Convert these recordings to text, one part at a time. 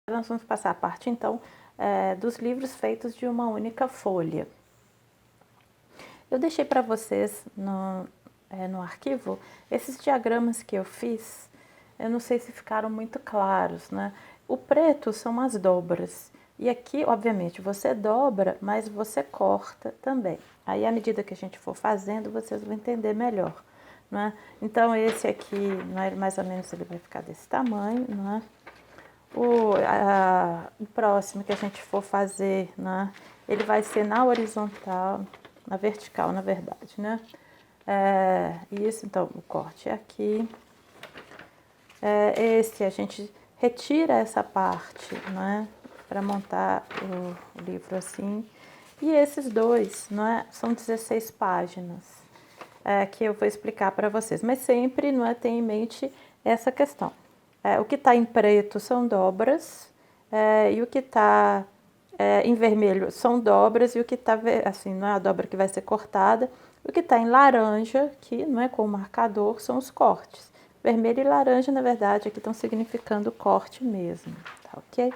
Nós vamos passar a parte, então, dos livros feitos de uma única folha. Eu deixei para vocês no arquivo esses diagramas que eu fiz. Eu não sei se ficaram muito claros, né? O preto são as dobras. E aqui, obviamente, você dobra, mas você corta também. Aí, à medida que a gente for fazendo, vocês vão entender melhor, né? Então, esse aqui, né, mais ou menos, ele vai ficar desse tamanho, né? O próximo que a gente for fazer, né, ele vai ser na horizontal, na vertical, na verdade, né? Isso, então, o corte é aqui. Esse a gente retira essa parte, né, para montar o livro assim. E esses dois, né, são 16 páginas que eu vou explicar para vocês. Mas sempre, não é, tem em mente essa questão. O que está em preto são dobras, e o que está em vermelho são dobras, e o que está, assim, não é a dobra que vai ser cortada, o que está em laranja, que não é com o marcador, são os cortes. Vermelho e laranja, na verdade, aqui estão significando corte mesmo, tá ok?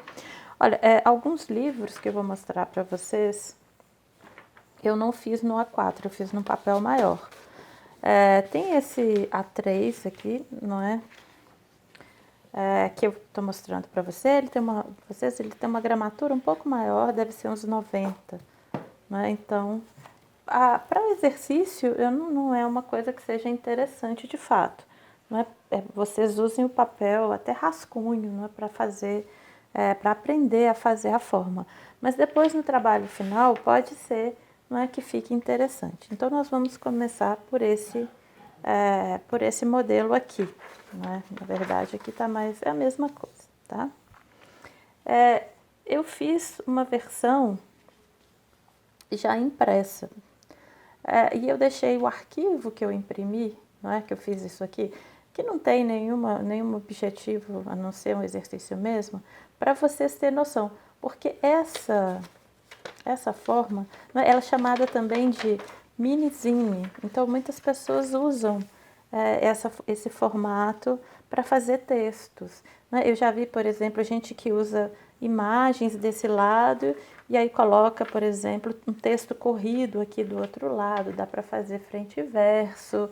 Olha, alguns livros que eu vou mostrar para vocês, eu não fiz no A4, eu fiz no papel maior. Tem esse A3 aqui, não é? Que eu estou mostrando para ele tem uma gramatura um pouco maior, deve ser uns 90, né? Então, para o exercício, não é uma coisa que seja interessante de fato, não é? Vocês usem o papel até rascunho, não é, para fazer, para aprender a fazer a forma, mas depois no trabalho final pode ser, não é, que fique interessante. Então nós vamos começar por esse modelo aqui, né? Na verdade aqui tá mais, é a mesma coisa, tá? Eu fiz uma versão já impressa, e eu deixei o arquivo que eu imprimi, não é, que eu fiz isso aqui, que não tem nenhum objetivo a não ser um exercício mesmo, para vocês terem noção, porque essa forma, né, ela é chamada também de minizine, então muitas pessoas usam esse formato para fazer textos, né? Eu já vi, por exemplo, gente que usa imagens desse lado e aí coloca, por exemplo, um texto corrido aqui do outro lado, dá para fazer frente e verso,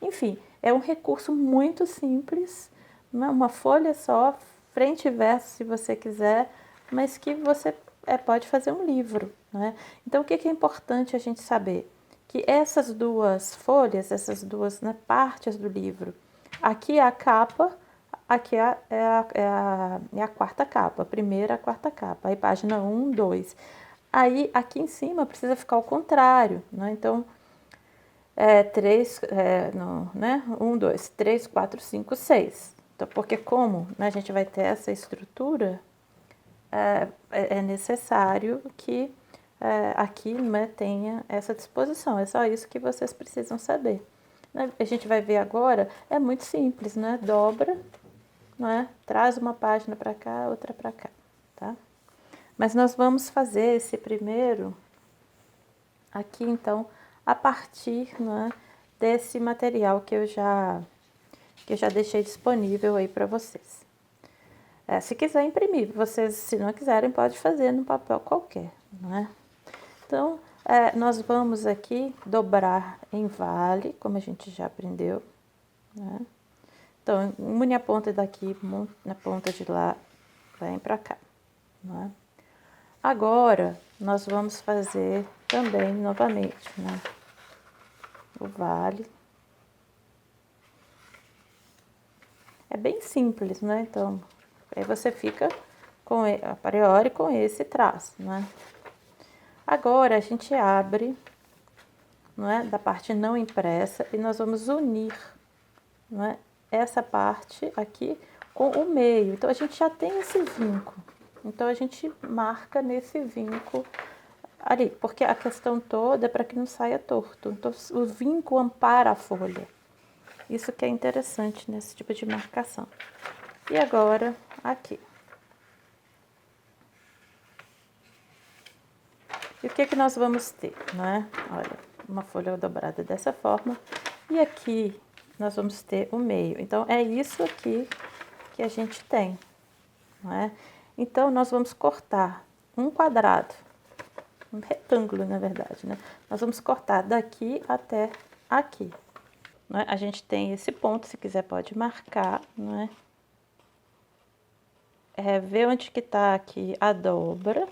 enfim, é um recurso muito simples, né? Uma folha só, frente e verso se você quiser, mas que você pode fazer um livro, né? Então, o que é importante a gente saber? Que essas duas folhas, essas duas, né, partes do livro, aqui é a capa, aqui é a quarta capa, a primeira, a quarta capa, aí página 1, 2. Aí, aqui em cima, precisa ficar ao contrário, né? Então, 1, 2, 3, 4, 5, 6. Então, porque como, né, a gente vai ter essa estrutura, é necessário que aqui, né, tenha essa disposição. É só isso que vocês precisam saber. Né? A gente vai ver agora, é muito simples, né? Dobra, né? Traz uma página para cá, outra para cá, tá? Mas nós vamos fazer esse primeiro aqui, então, a partir, né, desse material que eu já deixei disponível aí para vocês. Se quiser imprimir, vocês, se não quiserem, pode fazer no papel qualquer, né? Então, nós vamos aqui dobrar em vale, como a gente já aprendeu, né? Então, une a ponta daqui na ponta de lá, vem para cá, né? Agora, nós vamos fazer também, novamente, né, o vale. É bem simples, né? Então, aí você fica, a priori, com esse traço, né? Agora, a gente abre, não é, da parte não impressa e nós vamos unir, não é, essa parte aqui com o meio. Então, a gente já tem esse vinco. Então, a gente marca nesse vinco ali, porque a questão toda é para que não saia torto. Então, o vinco ampara a folha. Isso que é interessante nesse tipo de marcação. E agora, aqui. E o que nós vamos ter, né? Olha, uma folha dobrada dessa forma. E aqui nós vamos ter o meio. Então, é isso aqui que a gente tem, não é? Então, nós vamos cortar um quadrado, um retângulo, na verdade, né? Nós vamos cortar daqui até aqui. Não é? A gente tem esse ponto, se quiser pode marcar, não é? Ver onde que tá aqui a dobra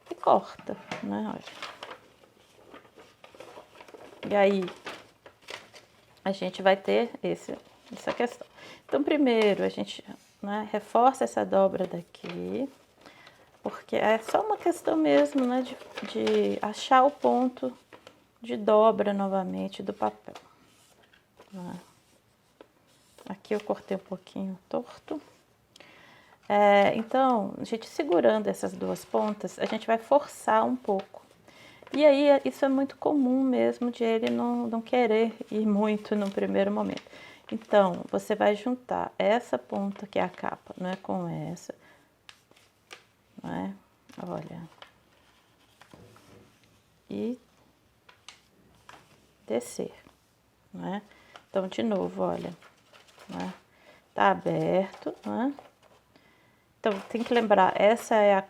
e corta, né? Olha. E aí, a gente vai ter essa questão. Então, primeiro, a gente, né, reforça essa dobra daqui, porque é só uma questão mesmo, né, de achar o ponto de dobra novamente do papel. Né? Aqui eu cortei um pouquinho torto. Então, a gente segurando essas duas pontas, a gente vai forçar um pouco. E aí, isso é muito comum mesmo de ele não querer ir muito no primeiro momento. Então, você vai juntar essa ponta que é a capa, não é, com essa, não é? Olha. E descer, não é? Então, de novo, olha, não é? Tá aberto, não é? Então, tem que lembrar, essa é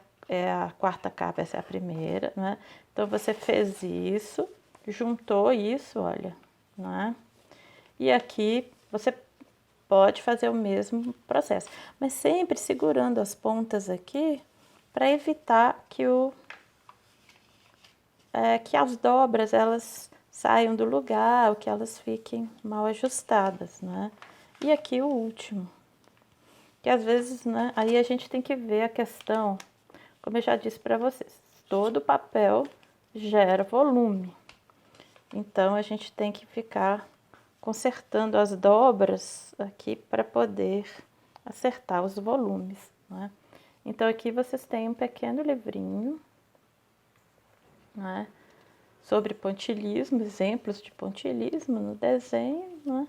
a quarta capa, essa é a primeira, não é? Então, você fez isso, juntou isso, olha, não é? E aqui, você pode fazer o mesmo processo, mas sempre segurando as pontas aqui, para evitar que que as dobras, elas saiam do lugar, ou que elas fiquem mal ajustadas, né? E aqui o último, que às vezes, né, aí a gente tem que ver a questão, como eu já disse para vocês, todo papel gera volume. Então, a gente tem que ficar consertando as dobras aqui para poder acertar os volumes, né? Então, aqui vocês têm um pequeno livrinho, né, sobre pontilhismo, exemplos de pontilhismo no desenho, né,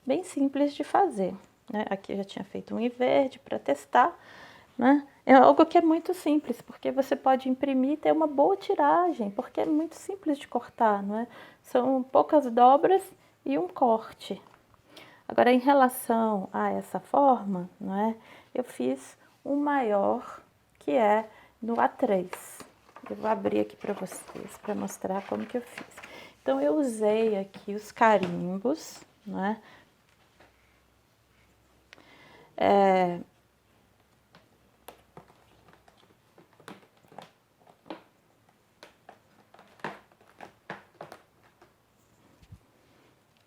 bem simples de fazer. Né? Aqui eu já tinha feito um em verde para testar, né? É algo que é muito simples, porque você pode imprimir e ter uma boa tiragem, porque é muito simples de cortar, não é? São poucas dobras e um corte. Agora, em relação a essa forma, não é? Eu fiz um maior, que é no A3. Eu vou abrir aqui para vocês, para mostrar como que eu fiz. Então, eu usei aqui os carimbos, não é?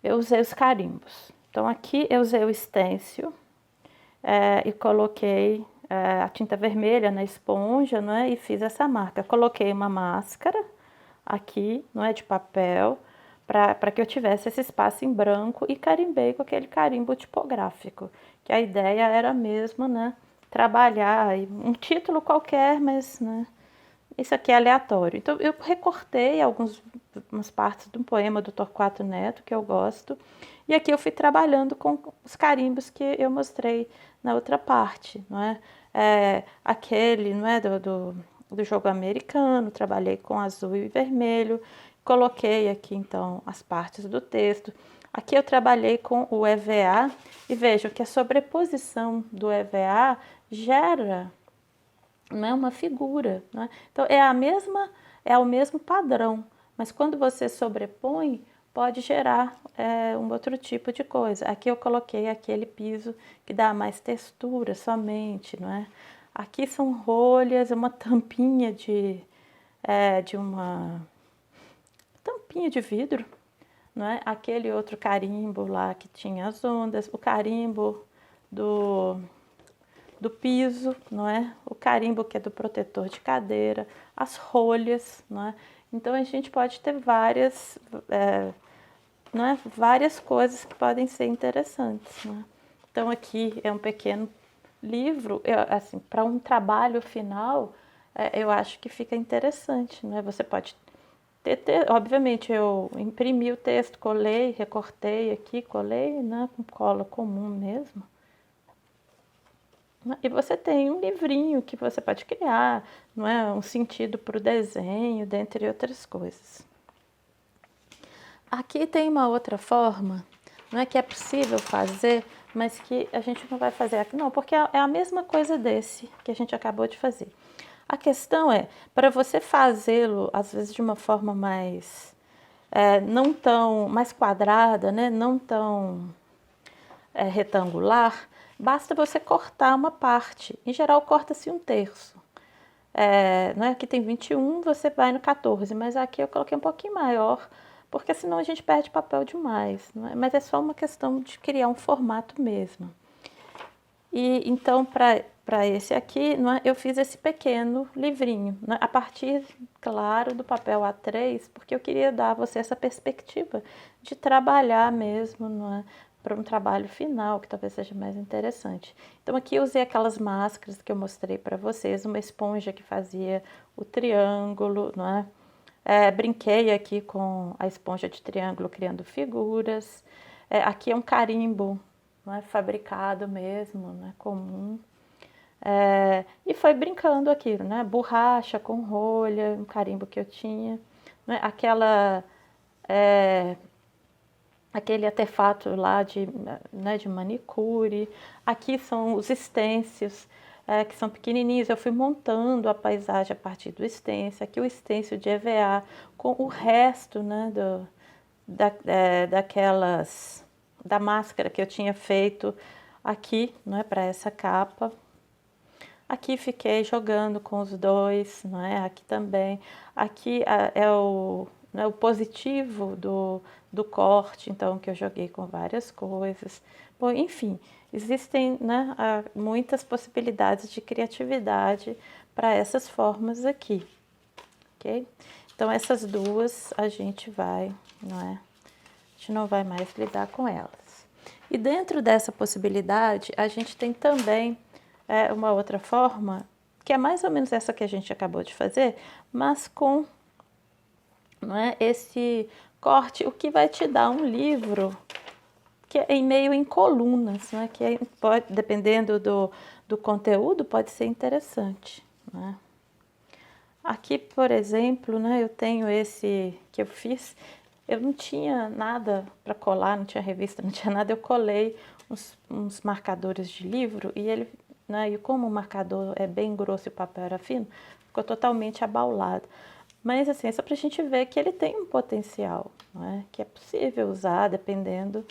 Eu usei os carimbos. Então, aqui eu usei o stencil e coloquei a tinta vermelha na esponja, não é? E fiz essa marca. Coloquei uma máscara aqui, não é, de papel, para que eu tivesse esse espaço em branco e carimbei com aquele carimbo tipográfico, que a ideia era mesmo, né, trabalhar um título qualquer, mas, né, isso aqui é aleatório. Então, eu recortei algumas partes de um poema do Torquato Neto, que eu gosto, e aqui eu fui trabalhando com os carimbos que eu mostrei na outra parte, não é? Aquele, não é, do jogo americano, trabalhei com azul e vermelho, coloquei aqui, então, as partes do texto. Aqui eu trabalhei com o EVA, e vejo que a sobreposição do EVA gera, não é, uma figura, né? Então é o mesmo padrão, mas quando você sobrepõe, pode gerar um outro tipo de coisa. Aqui eu coloquei aquele piso que dá mais textura somente, não é? Aqui são rolhas, uma tampinha de uma tampinha de vidro, não é? Aquele outro carimbo lá que tinha as ondas, o carimbo do piso, não é? O carimbo que é do protetor de cadeira, as rolhas, não é? Então a gente pode ter várias, não é? Várias coisas que podem ser interessantes, não é? Então aqui é um pequeno livro, assim, para um trabalho final, eu acho que fica interessante, né? Você pode obviamente eu imprimi o texto, colei, recortei aqui, colei, né, com cola comum mesmo. E você tem um livrinho que você pode criar, não é, um sentido para o desenho, dentre outras coisas. Aqui tem uma outra forma, não é, que é possível fazer mas que a gente não vai fazer aqui, não, porque é a mesma coisa desse que a gente acabou de fazer. A questão é, para você fazê-lo, às vezes de uma forma mais, não tão, mais quadrada, né? Não tão retangular, basta você cortar uma parte. Em geral, corta-se um terço. Não é? Aqui tem 21, você vai no 14, mas aqui eu coloquei um pouquinho maior, porque senão a gente perde papel demais. Não é? Mas é só uma questão de criar um formato mesmo. E então, para esse aqui, não é? Eu fiz esse pequeno livrinho, não é? A partir, claro, do papel A3, porque eu queria dar a você essa perspectiva de trabalhar mesmo, não é? Para um trabalho final, que talvez seja mais interessante. Então, aqui eu usei aquelas máscaras que eu mostrei para vocês, uma esponja que fazia o triângulo, não é? Brinquei aqui com a esponja de triângulo, criando figuras. Aqui é um carimbo, não é? Fabricado mesmo, não é comum. E foi brincando aqui, né? Borracha com rolha, um carimbo que eu tinha. Né? Aquele artefato lá né, de manicure. Aqui são os estêncios, que são pequenininhos. Eu fui montando a paisagem a partir do estêncil. Aqui o estêncil de EVA com o resto, né, da máscara que eu tinha feito aqui, né, para essa capa. Aqui fiquei jogando com os dois, não é? Aqui também. Aqui é o positivo do corte, então, que eu joguei com várias coisas. Bom, enfim, existem, né, muitas possibilidades de criatividade para essas formas aqui, ok? Então, essas duas a gente vai, não é? A gente não vai mais lidar com elas. E dentro dessa possibilidade, a gente tem também uma outra forma, que é mais ou menos essa que a gente acabou de fazer, mas com, não é, esse corte, o que vai te dar um livro que é meio em colunas, não é? Que pode, dependendo do conteúdo, pode ser interessante. Não é? Aqui, por exemplo, né, eu tenho esse que eu fiz. Eu não tinha nada para colar, não tinha revista, não tinha nada. Eu colei uns marcadores de livro e ele, né, e como o marcador é bem grosso e o papel era fino, ficou totalmente abaulado. Mas assim, é só para a gente ver que ele tem um potencial, não é? Que é possível usar dependendo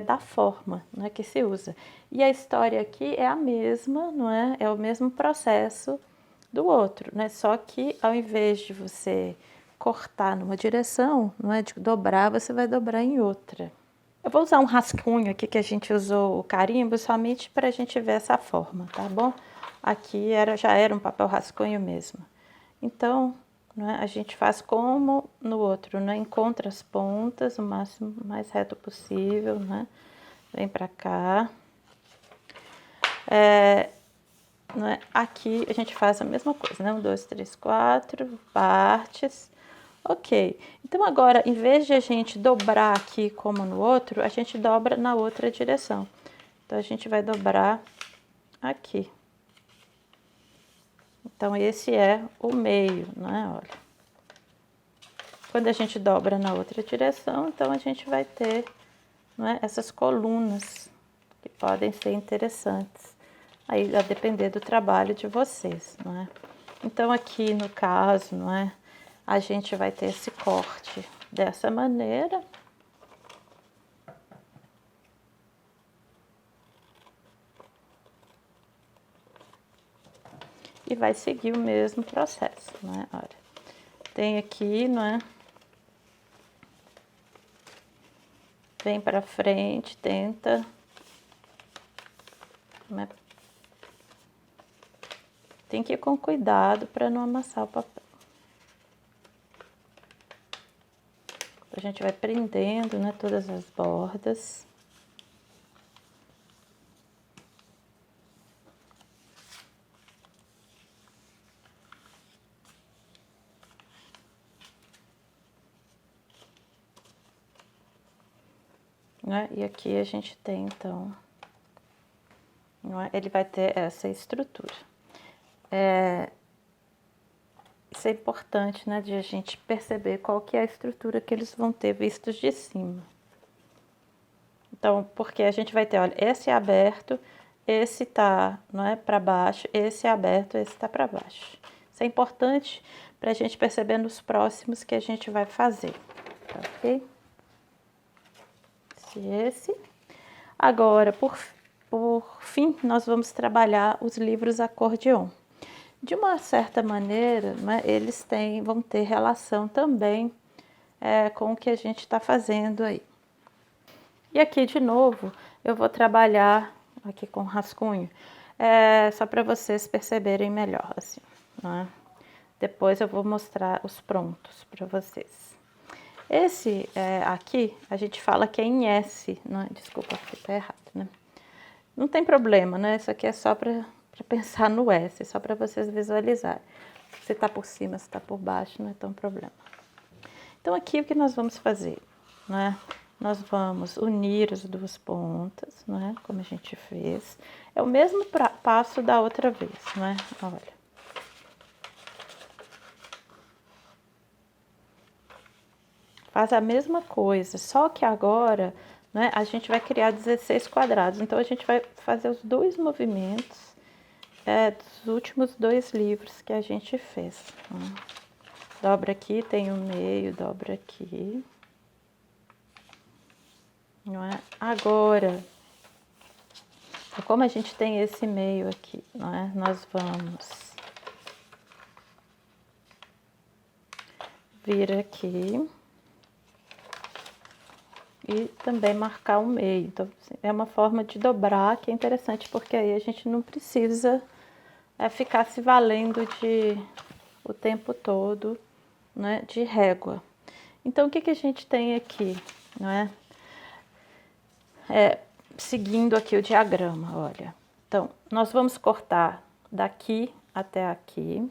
da forma, não é, que se usa. E a história aqui é a mesma, não é? É o mesmo processo do outro, né? Só que ao invés de você cortar numa direção, não é, de dobrar, você vai dobrar em outra. Eu vou usar um rascunho aqui que a gente usou o carimbo somente para a gente ver essa forma, tá bom? Aqui já era um papel rascunho mesmo. Então, né, a gente faz como no outro, né? Encontra as pontas o máximo mais reto possível, né? Vem para cá. Né? Aqui a gente faz a mesma coisa, né? 1, 2, 3, 4 partes. Ok. Então agora, em vez de a gente dobrar aqui como no outro, a gente dobra na outra direção. Então a gente vai dobrar aqui. Então esse é o meio, né? Olha. Quando a gente dobra na outra direção, então a gente vai ter, não é, essas colunas que podem ser interessantes. Aí, a depender do trabalho de vocês, não é? Então, aqui no caso, não é? A gente vai ter esse corte dessa maneira. E vai seguir o mesmo processo, não é? Olha, tem aqui, não é? Vem para frente, tenta, né? Tem que ir com cuidado para não amassar o papel. A gente vai prendendo, né, todas as bordas. Né? E aqui a gente tem, então, não é? Ele vai ter essa estrutura. Isso é importante, né, de a gente perceber qual que é a estrutura que eles vão ter vistos de cima. Então, porque a gente vai ter, olha, esse é aberto, esse tá, não é, para baixo, esse é aberto, esse tá para baixo. Isso é importante para a gente perceber nos próximos que a gente vai fazer, tá ok? Esse. Agora, por fim, nós vamos trabalhar os livros acordeon. De uma certa maneira, né, eles vão ter relação também com o que a gente está fazendo aí. E aqui, de novo, eu vou trabalhar aqui com rascunho, só para vocês perceberem melhor, assim, né? Depois eu vou mostrar os prontos para vocês. Esse aqui, a gente fala que é em S, né? Desculpa, aqui tá errado, né? Não tem problema, né? Isso aqui é só para pensar no S, só para vocês visualizarem. Se tá por cima, se tá por baixo, não é tão problema. Então, aqui o que nós vamos fazer, né? Nós vamos unir as duas pontas, né? Como a gente fez. É o mesmo passo da outra vez, né? Olha. Faz a mesma coisa, só que agora, né, a gente vai criar 16 quadrados. Então, a gente vai fazer os dois movimentos dos últimos 2 livros que a gente fez. Né? Dobra aqui, tem o meio, dobra aqui. Não é? Agora, como a gente tem esse meio aqui, não é? Nós vamos vir aqui e também marcar o meio. Então, é uma forma de dobrar que é interessante, porque aí a gente não precisa ficar se valendo o tempo todo, né, de régua. Então, o que a gente tem aqui, não é? Seguindo aqui o diagrama, olha. Então, nós vamos cortar daqui até aqui.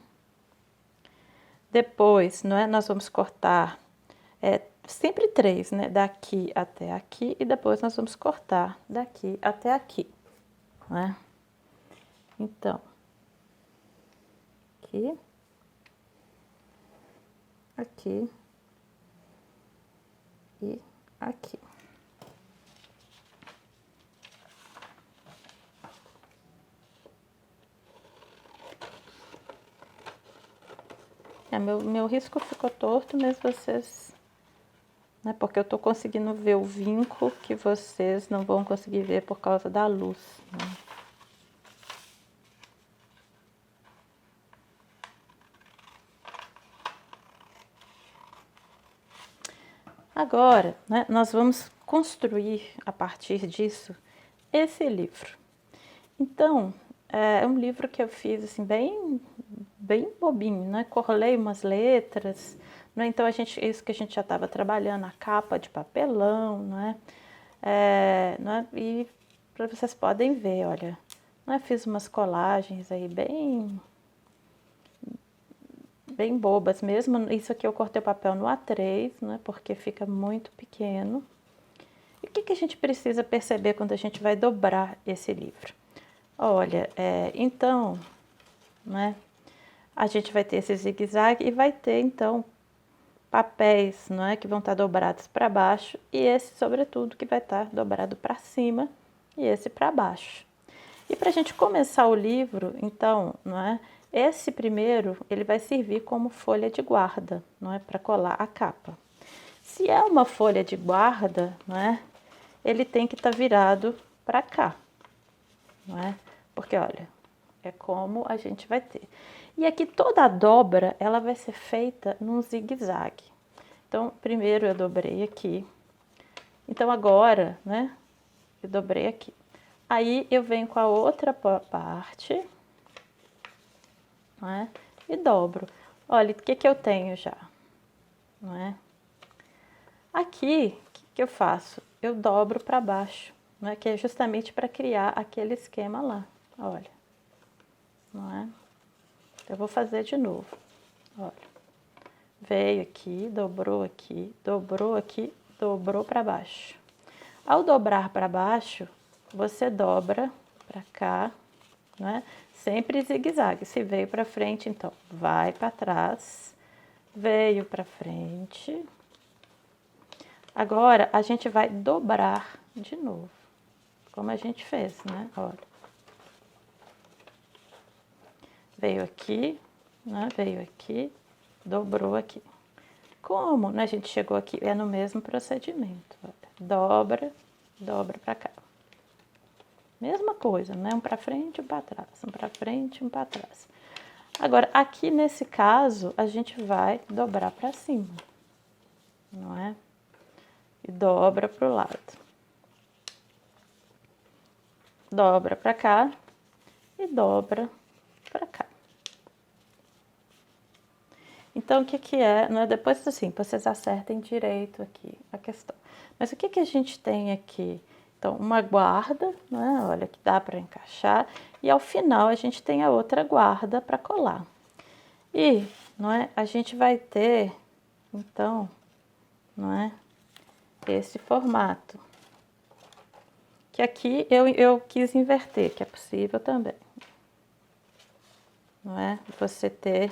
Depois, não é? Nós vamos cortar sempre 3, né? Daqui até aqui e depois nós vamos cortar daqui até aqui, né? Então, aqui, aqui e aqui. Meu risco ficou torto, mas vocês... Né, porque eu tô conseguindo ver o vinco que vocês não vão conseguir ver por causa da luz. Né? Agora, né, nós vamos construir a partir disso esse livro. Então, é um livro que eu fiz assim bem bobinho, né? Corlei umas letras, né? Então isso que a gente já estava trabalhando, a capa de papelão, né? Né? E vocês podem ver, olha, né? Fiz umas colagens aí bem bobas mesmo. Isso aqui eu cortei o papel no A3, né? Porque fica muito pequeno. E o que a gente precisa perceber quando a gente vai dobrar esse livro? Olha, então, né, a gente vai ter esse zigue-zague e vai ter, então, papéis, não é, que vão estar dobrados para baixo e esse, sobretudo, que vai estar dobrado para cima e esse para baixo. E para a gente começar o livro, então, não é, esse primeiro, ele vai servir como folha de guarda, não é, para colar a capa. Se é uma folha de guarda, não é, ele tem que estar virado para cá, não é? Porque, olha, é como a gente vai ter. E aqui toda a dobra, ela vai ser feita num zigue-zague. Então, primeiro eu dobrei aqui. Então, agora, né, eu dobrei aqui. Aí, eu venho com a outra parte, né, e dobro. Olha, o que eu tenho já, não é? Aqui, o que eu faço? Eu dobro para baixo, né, que é justamente para criar aquele esquema lá. Olha, não é? Eu vou fazer de novo. Olha, veio aqui, dobrou aqui, dobrou para baixo. Ao dobrar para baixo, você dobra para cá, né? Sempre zigue-zague. Se veio para frente, então vai para trás, veio para frente. Agora a gente vai dobrar de novo, como a gente fez, né? Olha. Veio aqui, né? Veio aqui, dobrou aqui. Como, né? A gente chegou aqui, é no mesmo procedimento. Olha. Dobra, dobra pra cá. Mesma coisa, né? Um pra frente, um pra trás. Um pra frente, um pra trás. Agora, aqui nesse caso, a gente vai dobrar pra cima, não é? E dobra pro lado. Dobra pra cá e dobra pra cá. Então, o que que é, não é? Depois assim, vocês acertem direito aqui a questão. Mas o que que a gente tem aqui? Então, uma guarda, né? Olha, que dá para encaixar. E ao final a gente tem a outra guarda para colar. E, não é? A gente vai ter, então, não é? Esse formato. Que aqui eu quis inverter, que é possível também. Não é? Você ter...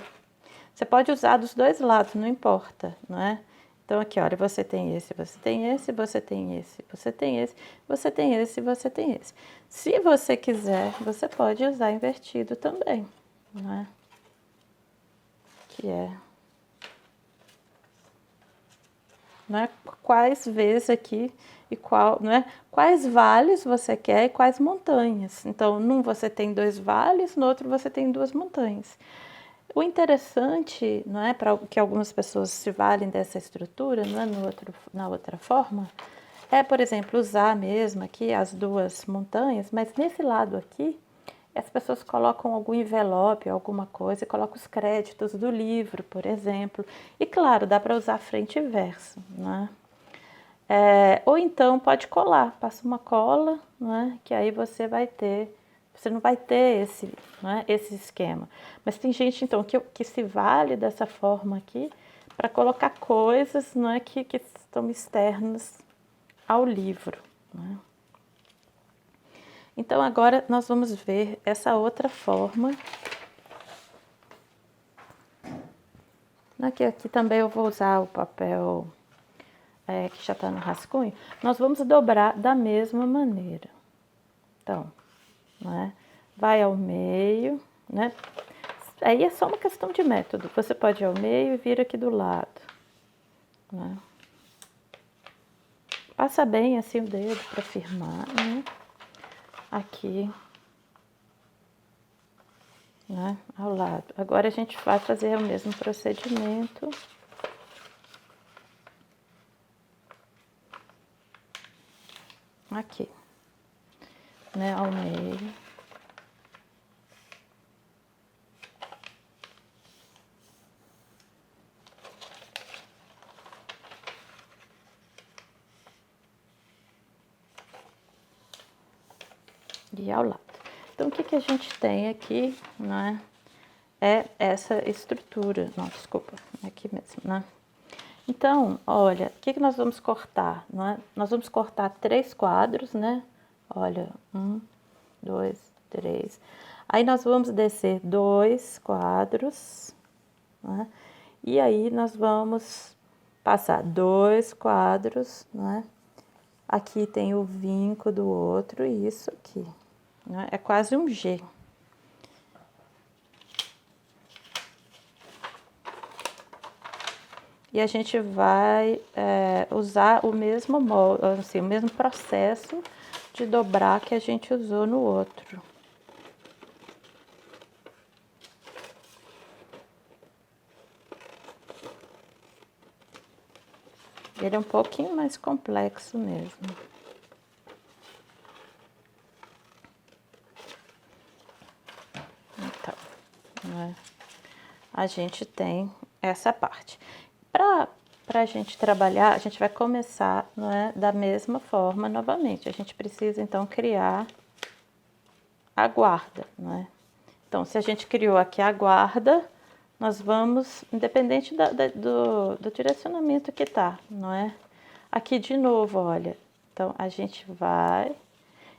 Você pode usar dos dois lados, não importa, não é? Então, aqui, olha, você tem esse, você tem esse, você tem esse, você tem esse, você tem esse, você tem esse. Se você quiser, você pode usar invertido também, não é? Que é... Não é? Quais vezes aqui e qual, não é? Quais vales você quer e quais montanhas. Então, num você tem 2 vales, no outro você tem 2 montanhas. O interessante, não é, para que algumas pessoas se valem dessa estrutura, não é, na outra forma, é, por exemplo, usar mesmo aqui as 2 montanhas, mas nesse lado aqui, as pessoas colocam algum envelope, alguma coisa, e colocam os créditos do livro, por exemplo. E claro, dá para usar frente e verso, né? Ou então pode colar, passa uma cola, né, que aí você vai ter... Você não vai ter esse, né, esse esquema. Mas tem gente, então, que se vale dessa forma aqui para colocar coisas, né, que estão externas ao livro. Né? Então, agora nós vamos ver essa outra forma. Aqui também eu vou usar o papel que já está no rascunho. Nós vamos dobrar da mesma maneira. Então... Né? Vai ao meio, né? Aí é só uma questão de método. Você pode ir ao meio e vir aqui do lado, né? Passa bem assim o dedo para firmar, né? Aqui, né? Ao lado. Agora a gente vai fazer o mesmo procedimento. Aqui, né? Ao meio. E ao lado. Então, o que que a gente tem aqui, né? É essa estrutura. Não, desculpa, aqui mesmo, né? Então, olha, o que que nós vamos cortar, não é? Nós vamos cortar 3 quadros, né? Olha, 1, 2, 3. Aí nós vamos descer 2 quadros, né? E aí nós vamos passar 2 quadros, né? Aqui tem o vinco do outro e isso aqui, né? É quase um G. E a gente vai usar o mesmo molde, assim, o mesmo processo de dobrar que a gente usou no outro. Ele é um pouquinho mais complexo mesmo. Então, né, a gente tem essa parte. Para a gente trabalhar, a gente vai começar, né, da mesma forma novamente. A gente precisa, então, criar a guarda, né? Então, se a gente criou aqui a guarda, nós vamos, independente do direcionamento que tá, não é? Aqui de novo, olha. Então, a gente vai...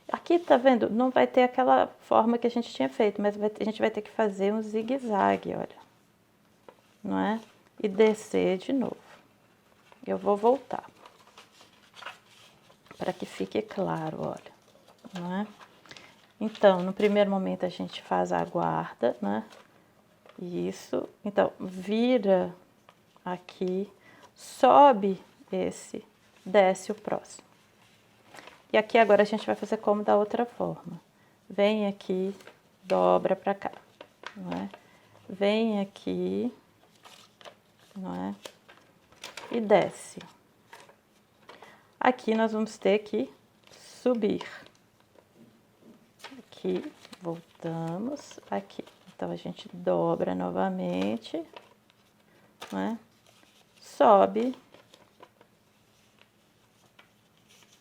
Aqui, tá vendo? Não vai ter aquela forma que a gente tinha feito, mas a gente vai ter que fazer um zigue-zague, olha. Não é? E descer de novo. Eu vou voltar. para que fique claro, olha, não é? Então, no primeiro momento a gente faz a guarda, né? Isso. Então, vira aqui, sobe esse, desce o próximo. E aqui agora a gente vai fazer como da outra forma. Vem aqui, dobra para cá, não é? Vem aqui, não é? E desce. Aqui nós vamos ter que subir. Aqui, voltamos aqui. Então, a gente dobra novamente, né? Sobe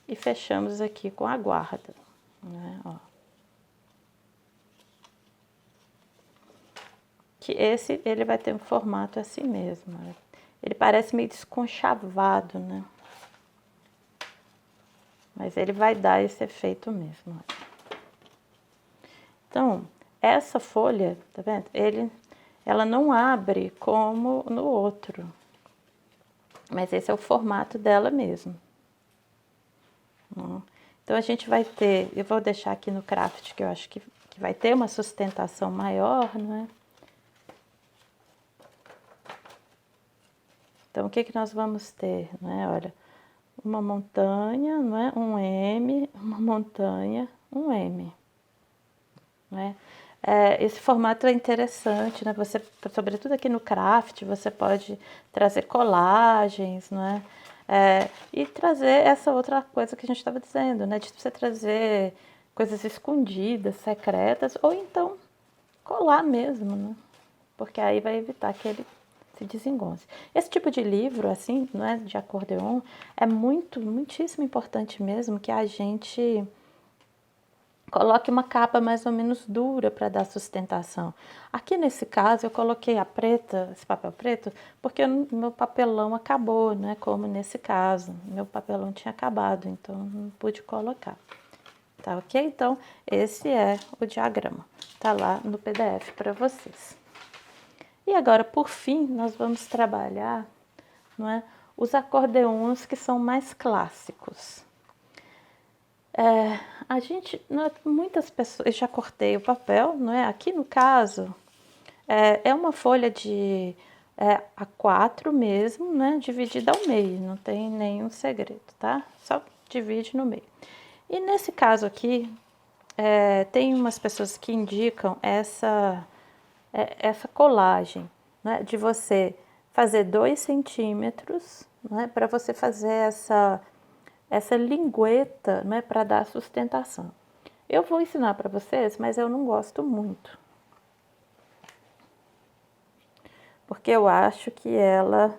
e fechamos aqui com a guarda, né? Ó. Que esse, ele vai ter um formato assim mesmo, né? Ele parece meio desconchavado, né? Mas ele vai dar esse efeito mesmo. Então, essa folha, tá vendo? Ela não abre como no outro. Mas esse é o formato dela mesmo. Então, a gente vai ter... Eu vou deixar aqui no craft, que eu acho que vai ter uma sustentação maior, né? Então, o que nós vamos ter, né? Olha, uma montanha, não é? Um M, uma montanha, um M. Né? Esse formato é interessante, né? Você, sobretudo aqui no craft, você pode trazer colagens, né? E trazer essa outra coisa que a gente estava dizendo, né? De você trazer coisas escondidas, secretas, ou então colar mesmo, né? Porque aí vai evitar que ele se desengonce. Esse tipo de livro, assim, não é, de acordeon, é muitíssimo importante mesmo que a gente coloque uma capa mais ou menos dura para dar sustentação. Aqui nesse caso eu coloquei a preta, esse papel preto, porque meu papelão acabou, né? Como nesse caso, meu papelão tinha acabado, então não pude colocar. Tá ok? Então esse é o diagrama, tá lá no PDF para vocês. E agora, por fim, nós vamos trabalhar, não é, os acordeons que são mais clássicos. A gente, muitas pessoas, eu já cortei o papel, não é? Aqui no caso, é uma folha de A4 mesmo, né? Dividida ao meio, não tem nenhum segredo, tá? Só divide no meio. E nesse caso aqui, tem umas pessoas que indicam essa colagem, né? De você fazer 2 centímetros, né? Para você fazer essa lingueta, né, para dar sustentação. Eu vou ensinar para vocês, mas eu não gosto muito. Porque eu acho que ela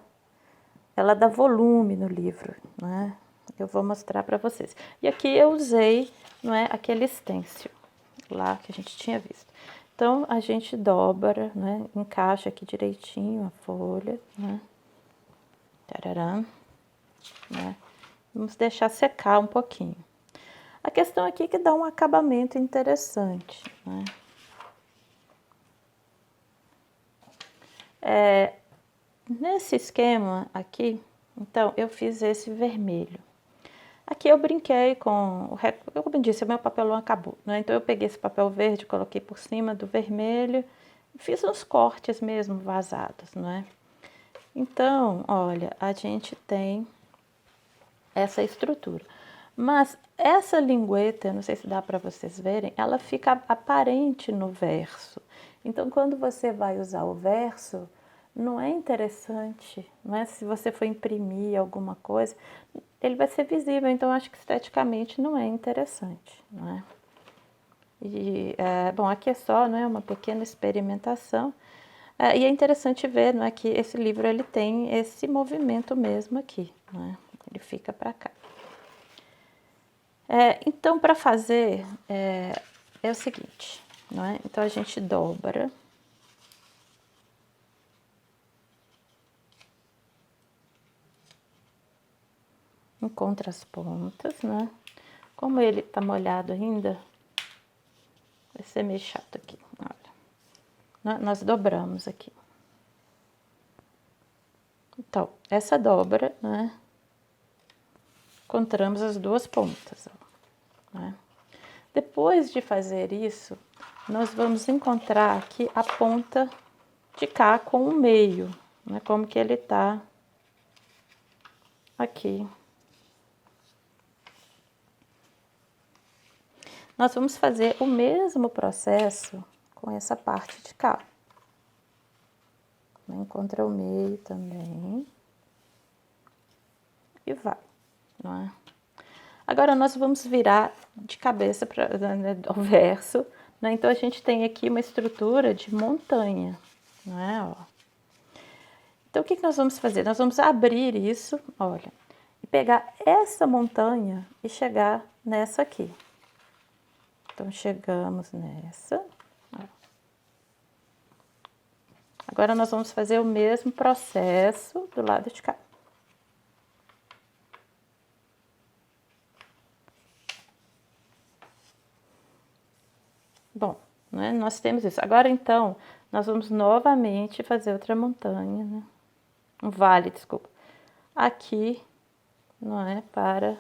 dá volume no livro, né? Eu vou mostrar para vocês. E aqui eu usei, não é, aquele stencil lá que a gente tinha visto. Então, a gente dobra, né, encaixa aqui direitinho a folha, né? Tarará, né? Vamos deixar secar um pouquinho. A questão aqui é que dá um acabamento interessante, né? Nesse esquema aqui, então, eu fiz esse vermelho. Aqui eu brinquei com, como eu disse, o meu papelão acabou, né? Então eu peguei esse papel verde, coloquei por cima do vermelho, e fiz uns cortes mesmo vazados, não é? Então, olha, a gente tem essa estrutura. Mas essa lingueta, não sei se dá para vocês verem, ela fica aparente no verso. Então, quando você vai usar o verso, não é interessante, não é? Se você for imprimir alguma coisa, ele vai ser visível, então acho que esteticamente não é interessante, não é? E, bom, aqui é só, não é, uma pequena experimentação. E é interessante ver, não é, que esse livro ele tem esse movimento mesmo aqui, não é? Ele fica para cá. Então, para fazer, é o seguinte, não é? Então, a gente dobra. Encontra as pontas, né? Como ele tá molhado ainda, vai ser meio chato aqui, olha. Nós dobramos aqui. Então, essa dobra, né? encontramos as duas pontas, ó, né? Depois de fazer isso, nós vamos encontrar aqui a ponta de cá com o meio, né? Como que ele tá aqui. Nós vamos fazer o mesmo processo com essa parte de cá. Encontra o meio também. E vai, não é? Agora, nós vamos virar de cabeça para o verso, né? Então, a gente tem aqui uma estrutura de montanha, não é? Ó. Então, o que nós vamos fazer? Nós vamos abrir isso, olha, e pegar essa montanha e chegar nessa aqui. Então, chegamos nessa. Agora, nós vamos fazer o mesmo processo do lado de cá. Bom, né, nós temos isso. Agora, então, nós vamos novamente fazer outra montanha, né? Um vale, desculpa. Aqui, não é? Para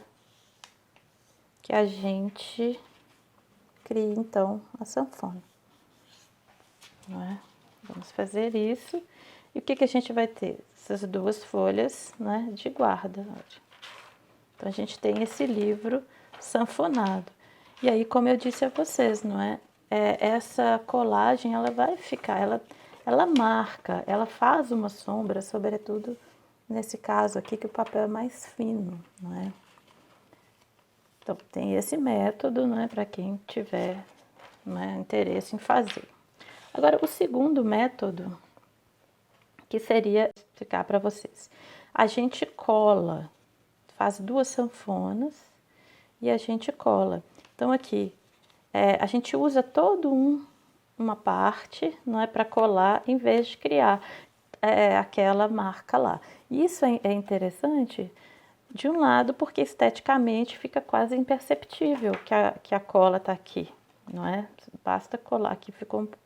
que a gente crie, então, a sanfona. Não é? Vamos fazer isso. E o que a gente vai ter? Essas duas folhas, né, de guarda. Então, a gente tem esse livro sanfonado. E aí, como eu disse a vocês, não é? Essa colagem, ela vai ficar, ela marca, ela faz uma sombra, sobretudo nesse caso aqui, que o papel é mais fino, não é? Então, tem esse método, não é? Para quem tiver, não é, interesse em fazer. Agora, o segundo método, que seria explicar para vocês. A gente cola, faz duas sanfonas e a gente cola. Então, aqui, a gente usa uma parte, não é, para colar, em vez de criar aquela marca lá. Isso é interessante, de um lado, porque esteticamente fica quase imperceptível que a cola está aqui, não é? Basta colar, aqui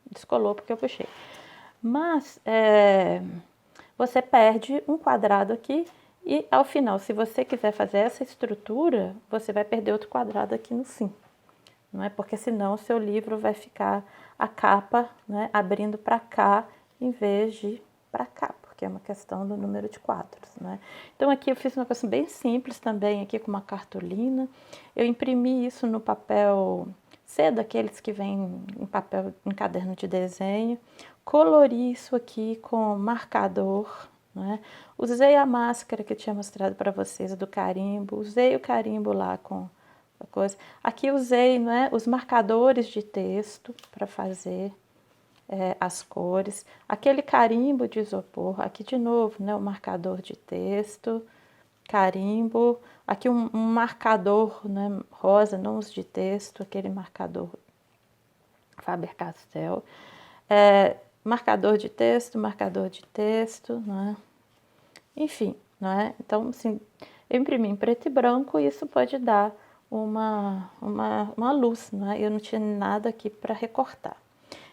descolou porque eu puxei. Mas você perde um quadrado aqui e, ao final, se você quiser fazer essa estrutura, você vai perder outro quadrado aqui no fim. Não é? Porque senão o seu livro vai ficar a capa, né, abrindo para cá em vez de para cá, porque é uma questão do número de quadros, né? Então aqui eu fiz uma coisa bem simples também, aqui com uma cartolina. Eu imprimi isso no papel seda, aqueles que vêm em caderno de desenho. Colori isso aqui com marcador, né? Usei a máscara que eu tinha mostrado para vocês do carimbo, usei o carimbo lá com a coisa. Aqui usei, né, os marcadores de texto para fazer as cores. Aquele carimbo de isopor, aqui de novo, né, o marcador de texto, carimbo. Aqui um marcador, né, rosa, não os de texto, aquele marcador Faber-Castell. Marcador de texto, né? Enfim, não é? Então, assim, eu imprimi em preto e branco e isso pode dar uma luz, não é? Eu não tinha nada aqui para recortar.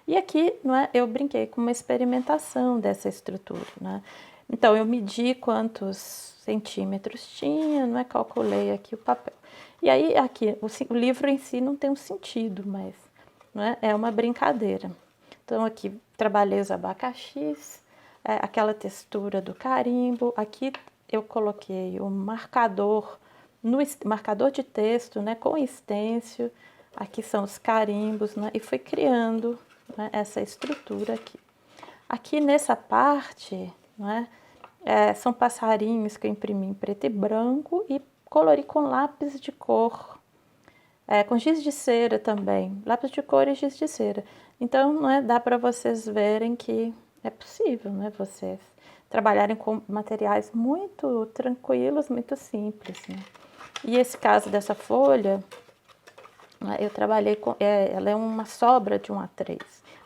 E aqui, não é, eu brinquei com uma experimentação dessa estrutura, né? Então, eu medi quantos centímetros tinha, não é? Calculei aqui o papel. E aí, aqui, o livro em si não tem um sentido, mas não é uma brincadeira. Então, aqui, trabalhei os abacaxis, aquela textura do carimbo. Aqui, eu coloquei o marcador, marcador de texto, né, com estêncil. Aqui são os carimbos, né, e fui criando, né, essa estrutura aqui. Aqui nessa parte, né, são passarinhos que eu imprimi em preto e branco e colori com lápis de cor, com giz de cera também, lápis de cor e giz de cera. Então, né, dá para vocês verem que é possível, né, vocês trabalharem com materiais muito tranquilos, muito simples, né? E esse caso dessa folha, eu trabalhei com, ela é uma sobra de um A3,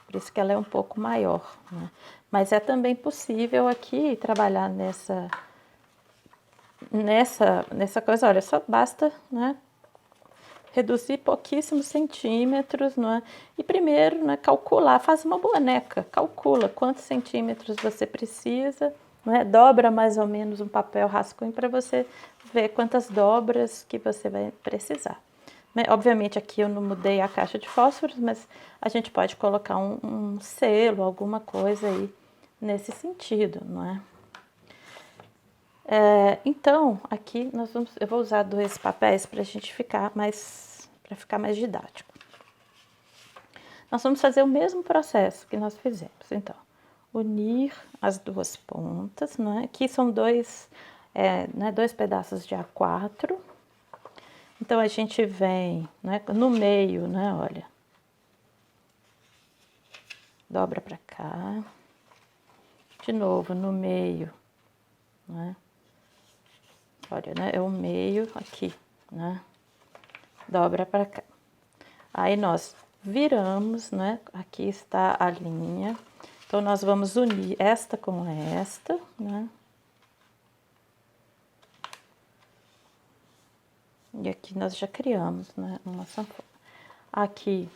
por isso que ela é um pouco maior, né? Mas é também possível aqui trabalhar nessa coisa, olha, só basta, né, reduzir pouquíssimos centímetros, não é? E primeiro, né, calcular, faz uma boneca, calcula quantos centímetros você precisa, não é? Dobra mais ou menos um papel rascunho para você ver quantas dobras que você vai precisar. Obviamente aqui eu não mudei a caixa de fósforos, mas a gente pode colocar um selo, alguma coisa aí nesse sentido, não é? Então, aqui eu vou usar 2 papéis para a gente ficar mais didático. Nós vamos fazer o mesmo processo que nós fizemos. Então, unir as 2 pontas, não é? Aqui são 2 pedaços de A4. Então, a gente vem, né, no meio, né, olha. Dobra para cá. De novo, no meio, né? Olha, né, é o meio aqui, né? Dobra para cá. Aí, nós viramos, né? Aqui está a linha. Então, nós vamos unir esta com esta, né? E aqui nós já criamos, né, uma sanfona. Aqui,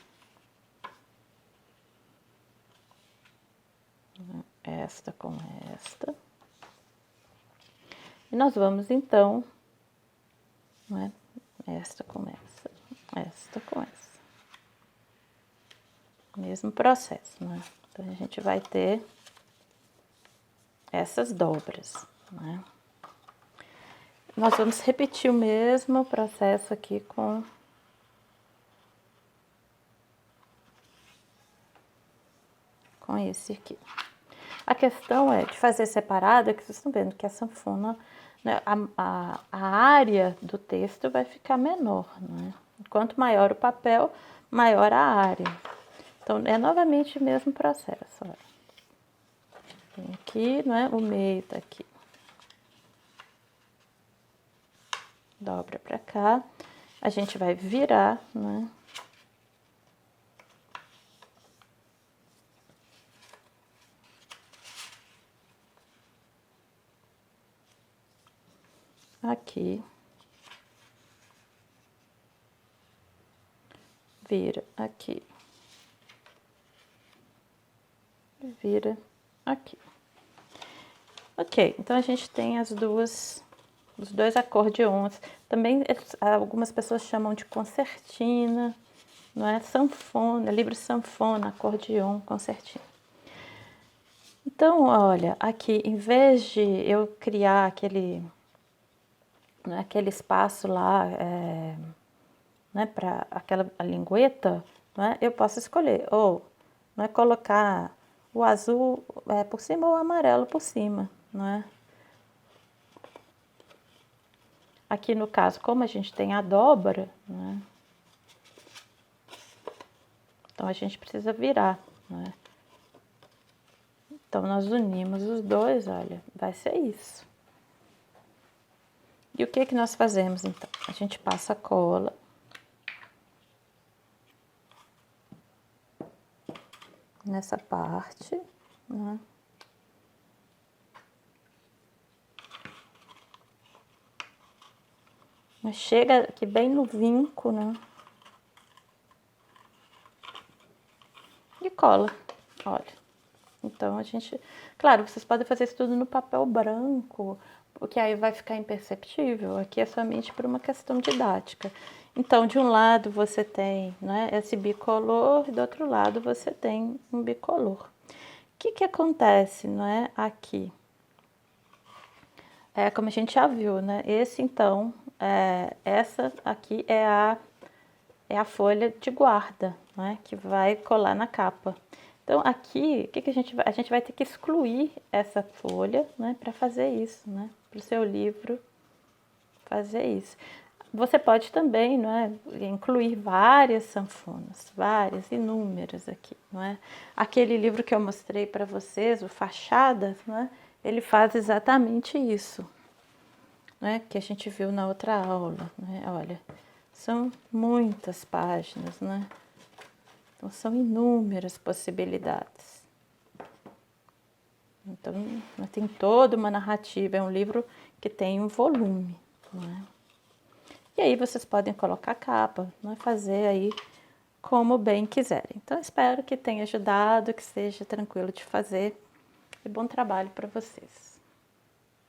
esta com esta. E nós vamos, então, né, esta com esta com essa. Mesmo processo, né? Então, a gente vai ter essas dobras, né? Nós vamos repetir o mesmo processo aqui com esse aqui. A questão é de fazer separado, que vocês estão vendo que a sanfona, né, a área do texto vai ficar menor, né? Quanto maior o papel, maior a área. Então, é novamente o mesmo processo, olha. Tem aqui, não é? O meio tá aqui. Dobra pra cá. A gente vai virar, né? Aqui. Vira aqui. Vira aqui. Ok, então a gente tem os 2 acordeons. Também algumas pessoas chamam de concertina, não é? Sanfona, livro sanfona, acordeon, concertina. Então, olha, aqui, em vez de eu criar aquele espaço lá, né, para aquela lingueta, né, eu posso escolher, ou não é, colocar o azul por cima ou o amarelo por cima, não é? Aqui no caso, como a gente tem a dobra, né, então a gente precisa virar, né? Então, nós unimos os 2, olha, vai ser isso. E o que nós fazemos, então? A gente passa a cola. Nessa parte, né? Mas chega aqui bem no vinco, né? E cola, olha. Então, a gente... Claro, vocês podem fazer isso tudo no papel branco, porque aí vai ficar imperceptível. Aqui é somente por uma questão didática. Então, de um lado você tem, né, esse bicolor, e do outro lado você tem um bicolor. O que acontece, não é, aqui? Como a gente já viu, né? Esse, então, essa aqui é a folha de guarda, né, que vai colar na capa. Então, aqui, o que a gente vai ter que excluir essa folha, né, para fazer isso, né, para o seu livro fazer isso. Você pode também, não é, incluir várias sanfonas, várias, inúmeras aqui, não é? Aquele livro que eu mostrei para vocês, o Fachadas, não é? Ele faz exatamente isso, né, que a gente viu na outra aula, né? Olha, são muitas páginas, né? Então, são inúmeras possibilidades. Então, tem toda uma narrativa, é um livro que tem um volume, não é? E aí vocês podem colocar capa, não é? Fazer aí como bem quiserem. Então, espero que tenha ajudado, que seja tranquilo de fazer e bom trabalho para vocês.